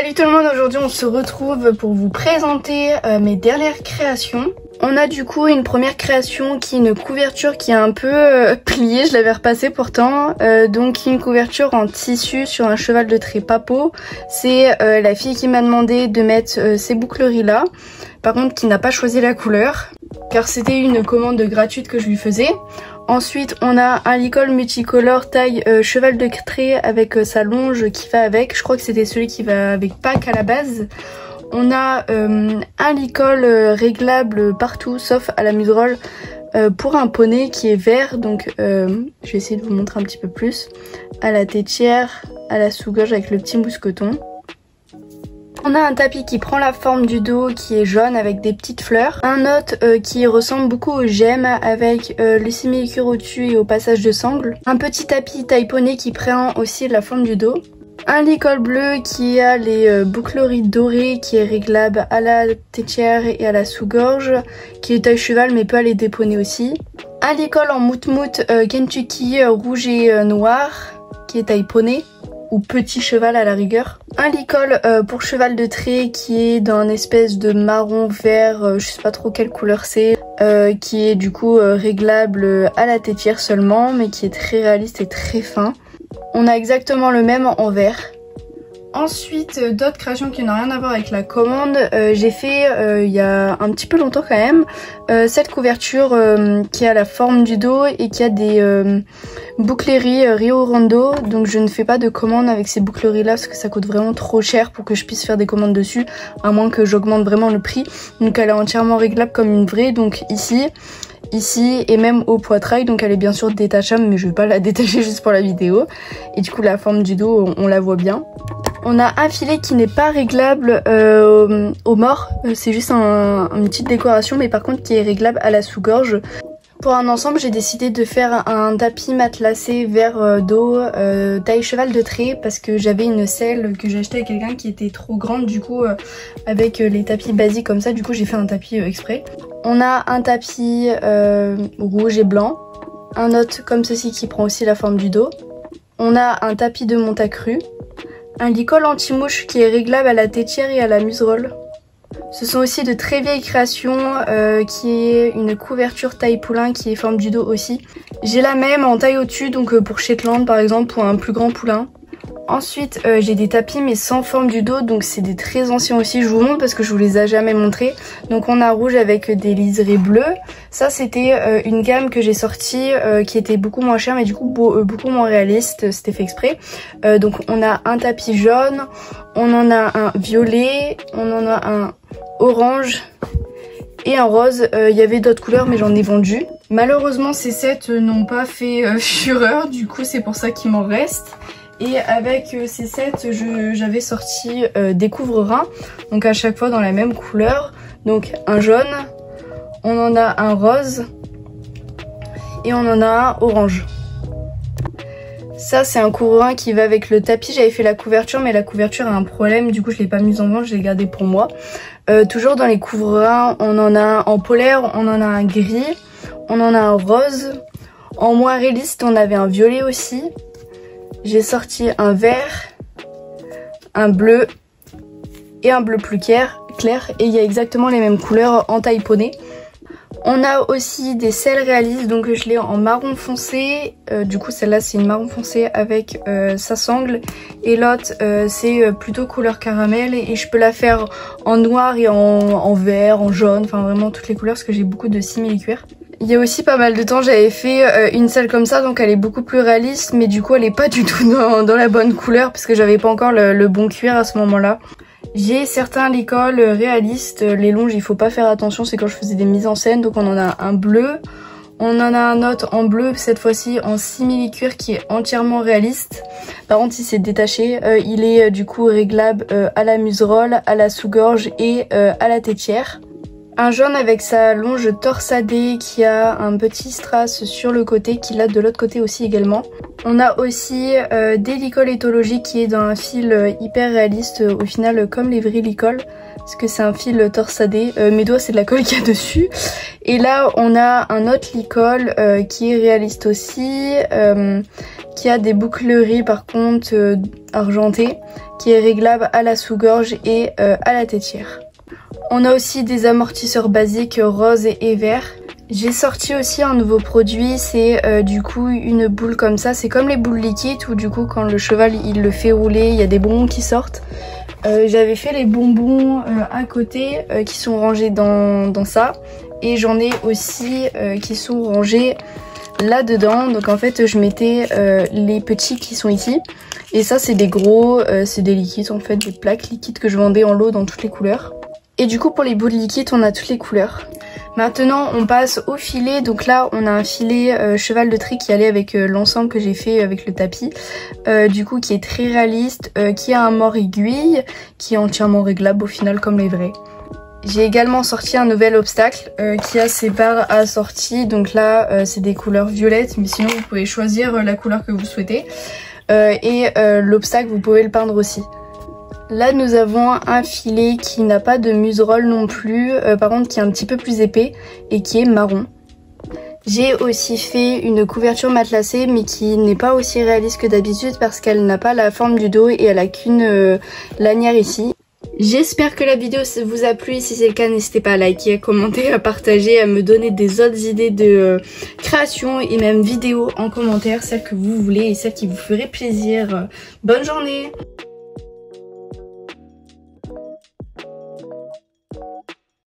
Salut tout le monde, aujourd'hui on se retrouve pour vous présenter mes dernières créations. On a du coup une première création qui est une couverture qui est un peu pliée, je l'avais repassée pourtant. Donc une couverture en tissu sur un cheval de trait Papo. C'est la fille qui m'a demandé de mettre ces boucleries là. Par contre qui n'a pas choisi la couleur car c'était une commande gratuite que je lui faisais. Ensuite on a un licol multicolore taille cheval de trait avec sa longe qui va avec. Je crois que c'était celui qui va avec Pâques à la base. On a un licol réglable partout sauf à la muserolle pour un poney qui est vert. Donc je vais essayer de vous montrer un petit peu plus. À la tétière, à la sous-gorge avec le petit mousqueton. On a un tapis qui prend la forme du dos qui est jaune avec des petites fleurs. Un autre qui ressemble beaucoup aux gemmes avec le simili-cuir au-dessus et au passage de sangle. Un petit tapis taille poney qui prend aussi la forme du dos. Un licol bleu qui a les boucleries dorées qui est réglable à la tétière et à la sous-gorge. Qui est taille cheval mais peut aller déponner aussi. Un licol en mout-mout Kentucky rouge et noir qui est taille poney. Ou petit cheval à la rigueur. Un licol pour cheval de trait qui est dans une espèce de marron vert, je sais pas trop quelle couleur c'est, qui est du coup réglable à la tétière seulement, mais qui est très réaliste et très fin. On a exactement le même en vert. Ensuite, d'autres créations qui n'ont rien à voir avec la commande, j'ai fait il y a un petit peu longtemps quand même, cette couverture qui a la forme du dos et qui a des boucleries Rio Rondo. Donc je ne fais pas de commande avec ces boucleries là parce que ça coûte vraiment trop cher pour que je puisse faire des commandes dessus, à moins que j'augmente vraiment le prix. Donc elle est entièrement réglable comme une vraie, donc ici et même au poitrail, donc elle est bien sûr détachable mais je vais pas la détacher juste pour la vidéo. Et du coup la forme du dos on la voit bien. On a un filet qui n'est pas réglable au mort, c'est juste une petite décoration, mais par contre qui est réglable à la sous-gorge. Pour un ensemble, j'ai décidé de faire un tapis matelassé vert dos taille cheval de trait parce que j'avais une selle que j'ai achetée à quelqu'un qui était trop grande, du coup avec les tapis basiques comme ça, du coup j'ai fait un tapis exprès. On a un tapis rouge et blanc, un autre comme ceci qui prend aussi la forme du dos. On a un tapis de Montacru. Un licol anti-mouche qui est réglable à la tétière et à la muserolle. Ce sont aussi de très vieilles créations qui est une couverture taille poulain qui est forme du dos aussi. J'ai la même en taille au-dessus, donc pour Shetland par exemple, pour un plus grand poulain. Ensuite j'ai des tapis mais sans forme du dos, donc c'est des très anciens aussi, je vous montre parce que je vous les ai jamais montrés. Donc on a rouge avec des liserés bleus, ça c'était une gamme que j'ai sortie qui était beaucoup moins chère mais du coup beaucoup moins réaliste, c'était fait exprès. Donc on a un tapis jaune, on en a un violet, on en a un orange et un rose. Il y avait d'autres couleurs mais j'en ai vendu. Malheureusement ces sets n'ont pas fait fureur, du coup c'est pour ça qu'il m'en reste. Et avec ces sets, j'avais sorti des couvre-reins, donc à chaque fois dans la même couleur. Donc un jaune, on en a un rose et on en a un orange. Ça c'est un couvre-rein qui va avec le tapis. J'avais fait la couverture mais la couverture a un problème, du coup je l'ai pas mise en vente, je l'ai gardée pour moi. Toujours dans les couvre-reins, on en a un en polaire, on en a un gris, on en a un rose. En moins réaliste, on avait un violet aussi. J'ai sorti un vert, un bleu et un bleu plus clair et il y a exactement les mêmes couleurs en taille poney. On a aussi des selles réalistes, donc je l'ai en marron foncé, du coup celle-là c'est une marron foncé avec sa sangle et l'autre c'est plutôt couleur caramel et je peux la faire en noir et en vert, en jaune, enfin vraiment toutes les couleurs parce que j'ai beaucoup de simili-cuir. Il y a aussi pas mal de temps j'avais fait une selle comme ça, donc elle est beaucoup plus réaliste mais du coup elle est pas du tout dans la bonne couleur parce que j'avais pas encore le bon cuir à ce moment-là. J'ai certains licols réalistes, les longes il faut pas faire attention, c'est quand je faisais des mises en scène, donc on en a un bleu, on en a un autre en bleu, cette fois-ci en simili-cuir qui est entièrement réaliste. Par contre il s'est détaché, il est du coup réglable à la muserolle, à la sous-gorge et à la tétière. Un jaune avec sa longe torsadée qui a un petit strass sur le côté, qui l'a de l'autre côté aussi également. On a aussi des licoles éthologiques qui est dans un fil hyper réaliste au final comme les vrais licoles. Parce que c'est un fil torsadé, mes doigts c'est de la colle qu'il y a dessus. Et là on a un autre licol qui est réaliste aussi, qui a des boucleries par contre argentées, qui est réglable à la sous-gorge et à la tétière. On a aussi des amortisseurs basiques rose et vert. J'ai sorti aussi un nouveau produit, c'est du coup une boule comme ça, c'est comme les boules liquides où du coup quand le cheval il le fait rouler, il y a des bonbons qui sortent. J'avais fait les bonbons à côté qui sont rangés dans ça, et j'en ai aussi qui sont rangés là-dedans. Donc en fait je mettais les petits qui sont ici, et ça c'est des gros, c'est des liquides en fait, des plaques liquides que je vendais en lot dans toutes les couleurs. Et du coup pour les boules liquides on a toutes les couleurs. Maintenant on passe au filet, donc là on a un filet cheval de trait qui allait avec l'ensemble que j'ai fait avec le tapis, du coup qui est très réaliste, qui a un mort aiguille, qui est entièrement réglable au final comme les vrais. J'ai également sorti un nouvel obstacle qui a ses barres assorties, donc là c'est des couleurs violettes, mais sinon vous pouvez choisir la couleur que vous souhaitez, et l'obstacle vous pouvez le peindre aussi. Là nous avons un filet qui n'a pas de muserolle non plus, par contre qui est un petit peu plus épais et qui est marron. J'ai aussi fait une couverture matelassée mais qui n'est pas aussi réaliste que d'habitude parce qu'elle n'a pas la forme du dos et elle a qu'une lanière ici. J'espère que la vidéo vous a plu, si c'est le cas n'hésitez pas à liker, à commenter, à partager, à me donner des autres idées de création et même vidéos en commentaire, celles que vous voulez et celles qui vous feraient plaisir. Bonne journée!